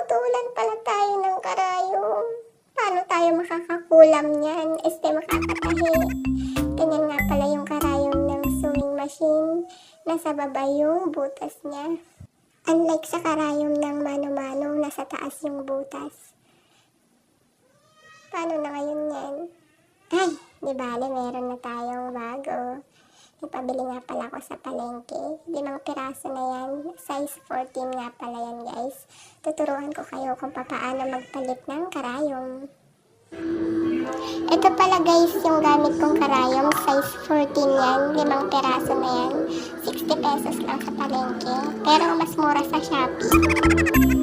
Puputulan pala tayo ng karayom. Paano tayo makakakulam niyan? Makakatahi. Ganyan nga pala yung karayom ng sewing machine. Nasa baba yung butas niya. Unlike sa karayom ng mano-mano, nasa taas yung butas. Paano na ngayon yan? Ay, di bale, meron na tayong bago. Ipabili nga pala ako sa palengke. 5 piraso na yan. Size 14 nga pala yan, guys. Tuturuan ko kayo kung paano magpalit ng karayom. Ito pala, guys, yung gamit kong karayom. Size 14 yan. 5 piraso na yan. 60 pesos lang sa palengke. Pero mas mura sa Shopee.